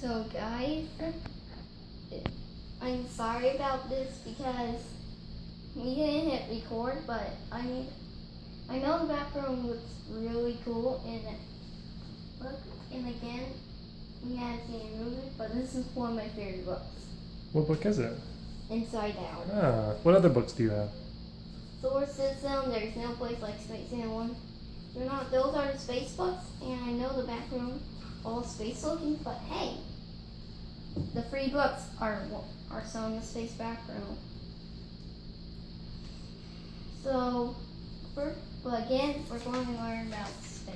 So guys, I'm sorry about this because we didn't hit record, but I know the background looks really cool, and look, and again, we haven't seen a movie, but this is one of my favorite books. What book is it? Inside Out. Ah, what other books do you have? Solar System, There's No Place Like Space Alien. Those are the space books, and I know the background all space looking, but hey, the free books are some of the space background. So, but again, we're going to learn about space.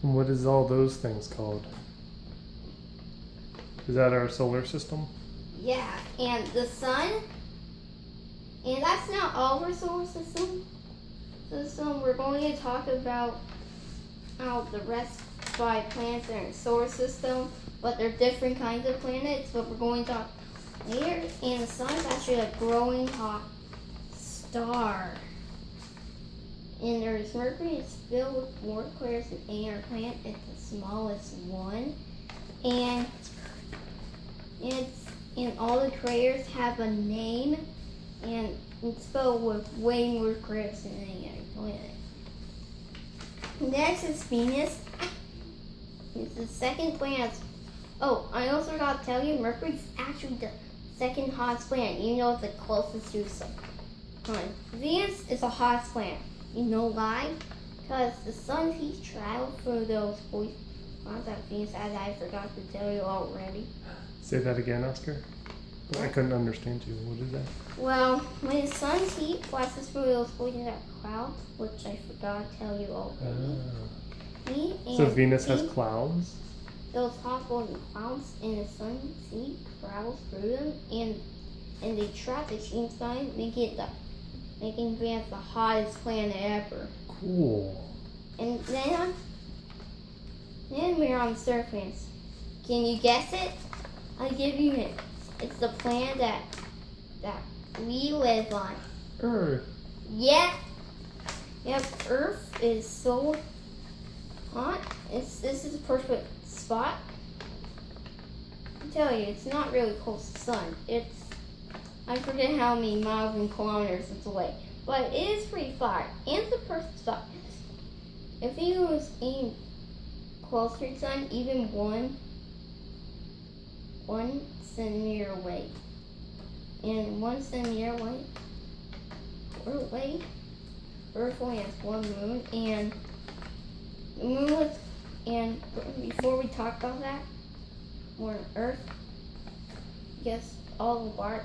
And what is all those things called? Is that our solar system? Yeah, and the sun, and that's not all of our solar system. We're going to talk about the rest 5 planets in our solar system, but they're different kinds of planets, but we're going to talk later. And the sun is actually a growing hot star. And there's Mercury, it's filled with more craters than any other planet. It's the smallest one. And all the craters have a name, and it's filled with way more craters than any other planet. Next is Venus. It's the second planet. Oh, I also forgot to tell you, Mercury's actually the second hottest planet, even though it's the closest to the sun. Venus is the hottest planet. You know why? Because the sun's heat travels through those poisons at Venus, as I forgot to tell you already. Say that again, Oscar. I couldn't understand you. What is that? Well, when the sun's heat passes through those poisons at clouds, which I forgot to tell you already. So Venus has clouds? Those hot golden clouds, and the sun's heat travels through them, and they trap the heat inside, making Venus the hottest planet ever. Cool. And then we're on the surface. Can you guess it? I'll give you it. It's the planet that we live on. Earth. Yep, Earth is so hot. This is the perfect spot. I tell you, it's not really close to the sun. I forget how many miles and kilometers it's away, but it is pretty far. And it's the perfect spot. If it was any closer to the sun, even one centimeter away, and 1 centimeter away, Earth only has one moon, and the moon was. And before we talk about that, we're on Earth. Yes, all the water.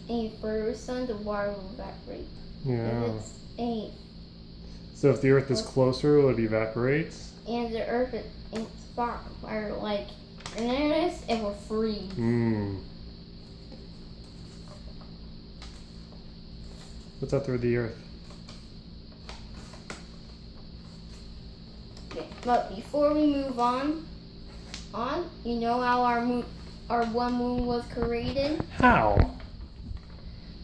Any further sun, the water will evaporate. Yeah. If So if the Earth is closer, it evaporates? and the Earth is far, like this, it will freeze. What's after the Earth? Okay, but before we move on, you know how our one moon was created? How?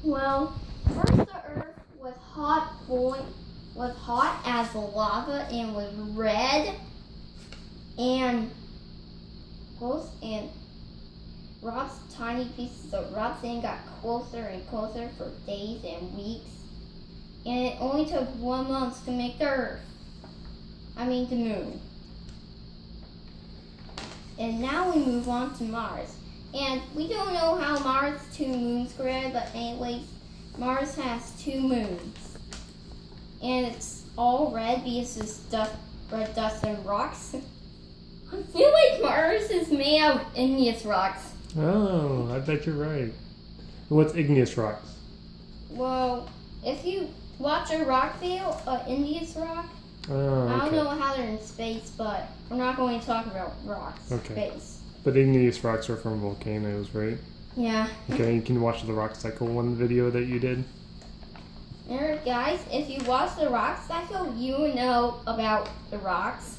Well, first the Earth was hot as lava and was red and rocks, tiny pieces of rocks, and got closer and closer for days and weeks. And it only took 1 month to make the moon. And now we move on to Mars. And we don't know how Mars' 2 moons created, but anyways, Mars has 2 moons. And it's all red because it's red dust and rocks. I feel like Mars is made out of igneous rocks. Oh, I bet you're right. What's igneous rocks? Well, if you watch a rock video, igneous rock, Oh, okay. I don't know how they're in space, but we're not going to talk about rocks. Okay. Space. But igneous rocks are from volcanoes, right? Yeah. Okay, you can watch the rock cycle one video that you did. Alright guys, if you watch the rock cycle, you will know about the rocks.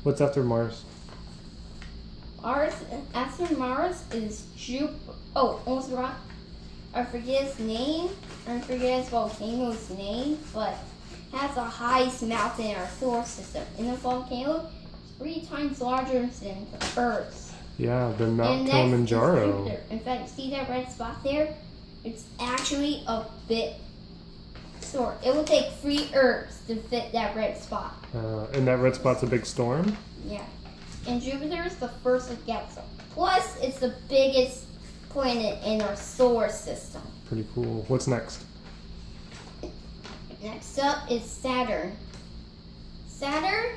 What's after Mars? After Mars is Jupiter. Oh, almost forgot. I forget his name. I forget his volcano's name, but it has the highest mountain in our solar system. And the volcano 3 times larger than the Earth. Yeah, the Mount And next is Kilimanjaro. Jupiter. In fact, see that red spot there? It's actually a bit short. It will take 3 Earths to fit that red spot. And that red spot's a big storm? Yeah. And Jupiter is the first to get some. Plus, it's the biggest planet in our solar system. Pretty cool. What's next? Next up is Saturn. Saturn?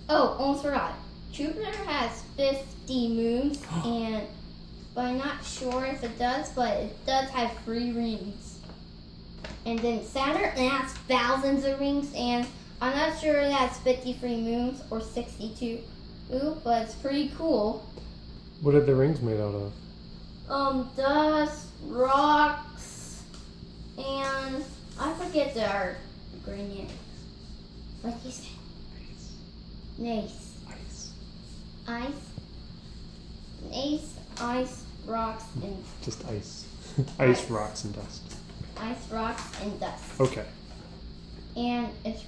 Oh, almost forgot. Jupiter has 50 moons, but I'm not sure if it does, but it does have 3 rings. And then Saturn has thousands of rings, and I'm not sure it has 53 moons or 62. But it's pretty cool. What are the rings made out of? Dust, rocks, and I forget the ingredient. Like you said. Ice. Ice, rocks, and Just ice. Ice. Ice, rocks, and dust. ice, rocks, and dust. Okay. And it's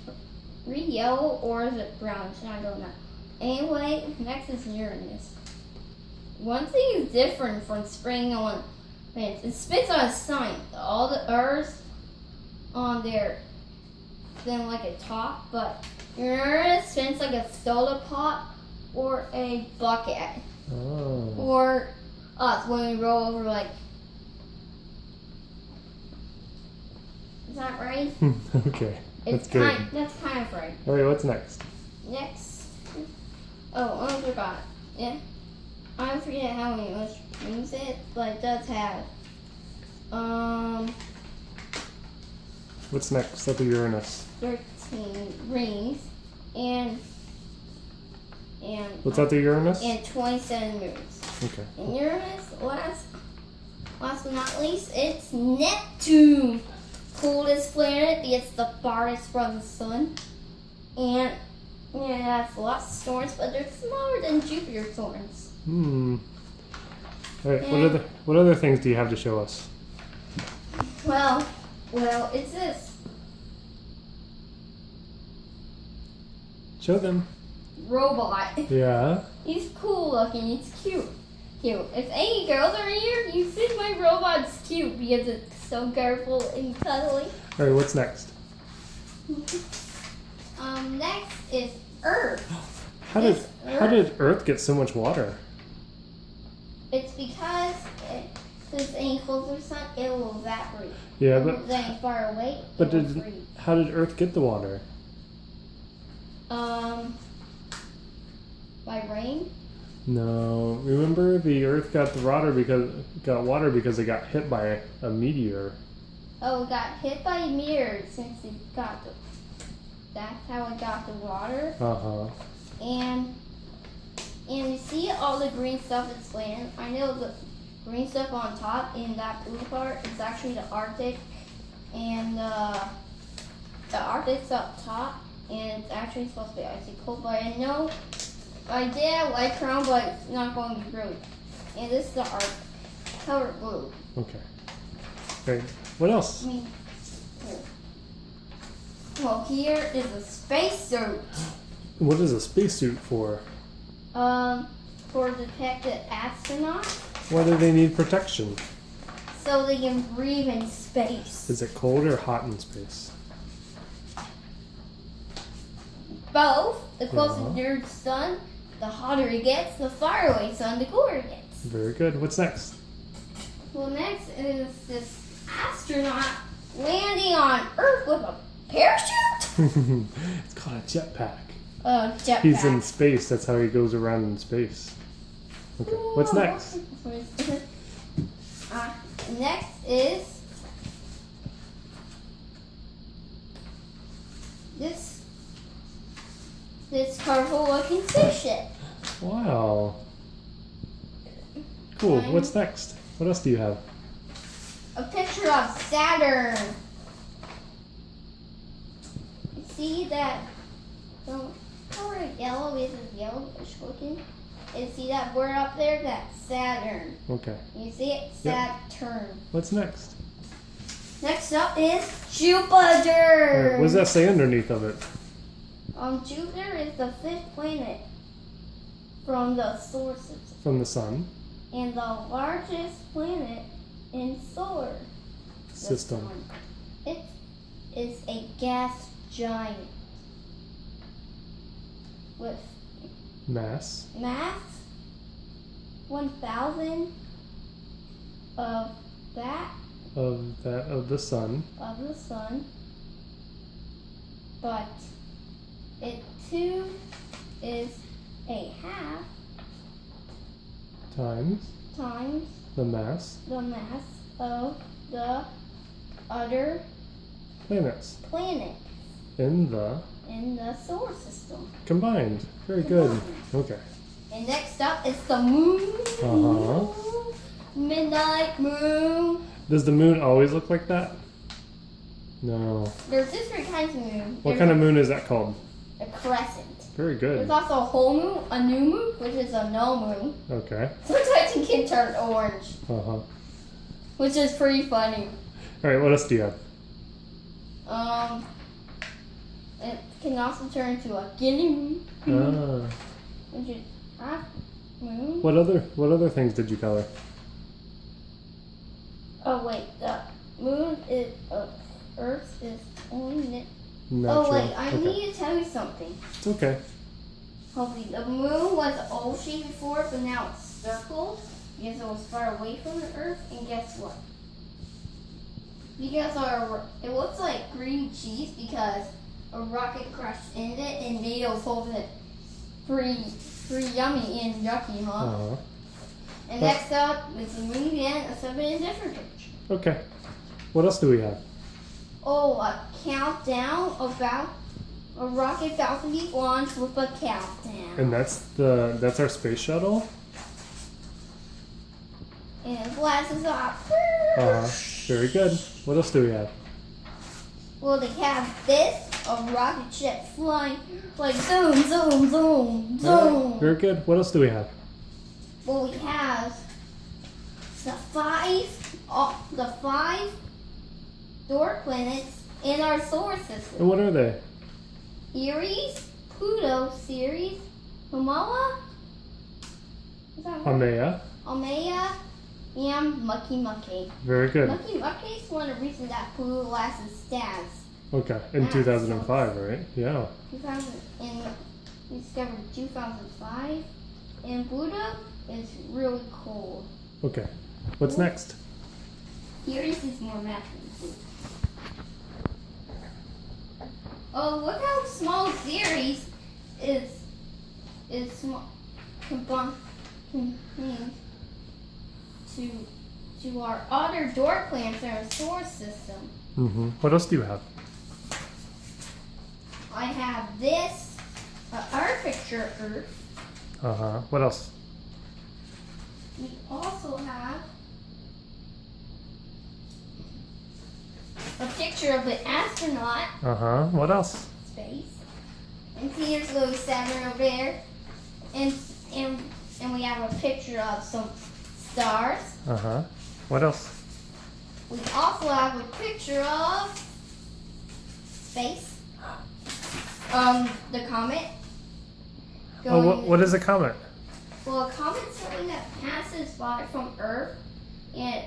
really yellow or is it brown? I don't know. Anyway, next is Uranus. One thing is different from spinning on planets. It spins on a sign. All the Earths on there spin like a top, but Uranus spins like a soda pot or a bucket. Oh. Or us when we roll over like. Is that right? Okay. That's good. That's kind of right. Alright, what's next? Next. Oh, I forgot. Yeah. I forget how many much rings it, but it does have. What's next? Up to Uranus. 13 rings and What's out the Uranus? and 27 moons. Okay. And Uranus, last but not least, it's Neptune. Coolest planet. It's the farthest from the sun. And yeah, it has lots of storms, but they're smaller than Jupiter's storms. Alright, And- what other things do you have to show us? Well, it's this Show them. robot. Yeah. He's cool looking. He's cute. If any girls are here, you think my robot's cute because it's so colorful and cuddly. Alright, what's next? Next is Earth. How did Earth get so much water? It's because since any closer to the sun, it will evaporate. Yeah, And but if any far away, but it will did freeze. how did Earth get the water? By rain. No, remember the Earth got water because it got hit by a meteor. Oh, it got hit by a meteor since it got the. That's how it got the water. And you see all the green stuff it's land. I know the green stuff on top in that blue part is actually the Arctic, and the Arctic's up top, and it's actually supposed to be icy cold. But I know I did have light crown, but it's not going to be blue. And this is the Arctic, covered blue. Okay. Great. What else? I mean, here. Well, here is a spacesuit. What is a spacesuit for? For detected astronauts, Why do they need protection? so they can breathe in space. Is it cold or hot in space? Both. The closer Uh-huh. to the sun, the hotter it gets. The far away sun, the cooler it gets. Very good. What's next? Well, next is this astronaut landing on Earth with a parachute. It's called a jetpack. Jetpack. He's in space. That's how he goes around in space. Okay. What's next? Next is this colorful looking spaceship. Wow. Cool. What's next? What else do you have? A picture of Saturn. You see that? Don't color it yellow because it's yellowish looking. And see that word up there? That's Saturn. Okay. You see it? Yep. Saturn. What's next? Next up is Jupiter. What does that say underneath of it? Jupiter is the fifth planet from the solar system From the sun and the largest planet in solar system. It is a gas giant with Mass mass 1,000 of that of the sun. of the sun, but it too is a half Times times the mass the mass of the other planets planet in the in the solar system. combined. Very good. Combined. Okay. And next up is the moon. Uh-huh. Midnight moon. Does the moon always look like that? No. There's different kinds of moon. What There's kind of moon is that called? a crescent. Very There's good. also a whole moon, a new moon, which is a null moon. Okay. Sometimes it can turn orange, Uh-huh. which is pretty funny. All right, what else do you have? It can also turn into a guinea moon, Ah. which is half moon. What other things did you color? Oh wait, the moon is Earth is only. Natural. Oh wait, I Okay. need to tell you something. It's okay. Hopefully, the moon was oval shape before, but now it's circled because it was far away from the Earth. And guess what? Because it looks like green cheese because a rocket crashed into it and made it hold it pretty yummy and yucky, huh? Uh-huh. And next up is the moon again, except in a different picture. Okay. What else do we have? Oh, a countdown about a rocket about to be launched with a countdown. And that's our space shuttle? And glasses off. Uh-huh. Very good. What else do we have? Well, they have this, a rocket ship flying like zoom, zoom, zoom, zoom. Very good. What else do we have? Well, we have the five dwarf planets in our solar And system. what are they? Eris, Pluto, Ceres, Haumea, is that right? Haumea. Haumea, and Mucky Mucky. Very good. Mucky Mucky is one of the reasons that Pluto lasted stats. Okay. In 2005, right? Yeah. 2000 and we discovered 2005, and Pluto is really cold. Okay. What's next? Eris is more massive than Pluto. Oh, look how small Ceres is small compared to our other dwarf planets in our solar system. Mm-hmm. What else do you have? I have this, our picture of Earth. Uh-huh. What else? We also have a picture of an astronaut Uh-huh. What else? space. And here's little Saturn over there. And we have a picture of some stars. Uh-huh. What else? We also have a picture of space. The comet. What is a comet? Well, a comet's something that passes by from Earth, and it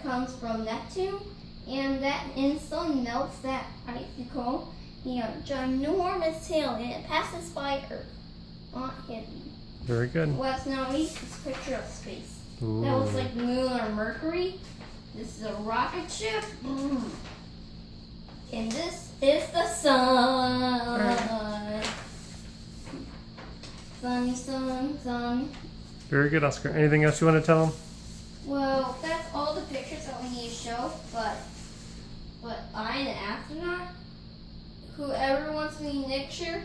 comes from Neptune, and that sun melts that icicle, ginormous tail, and it passes by Earth, not hidden. Very good. What's now is this picture of space. Ooh. That looks like the moon or Mercury. This is a rocket ship. And this is the sun. Sun, sun, sun. Very good, Oscar. Anything else you want to tell them? Well, that's all the pictures that we need to show, but I, an astronaut, whoever wants me next year,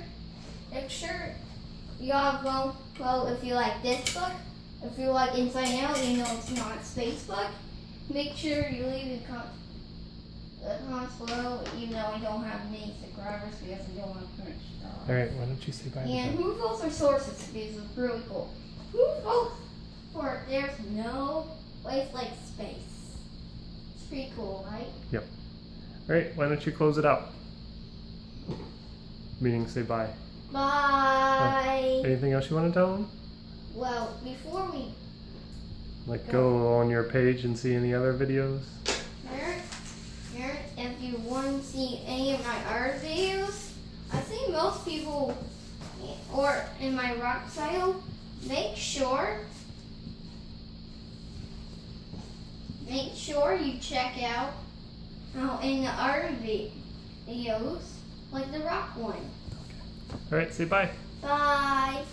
you gotta go, well, if you like this book, if you like Inside Out, you know it's not a space book, make sure you leave the comments below, even though I don't have many subscribers because I don't want to finish stuff. All right. Why don't you say bye? And who votes for sources because it's really cool. Who votes for there's no place like space? It's pretty cool, right? All right. Why don't you close it out? Meaning say bye. Bye. Anything else you want to tell them? Well, before we Like go on your page and see any other videos? Parents, if you want to see any of my other videos, I think most people, or in my rock style, make sure you check out in the other videos, like the rock one. Alright, say bye. Bye.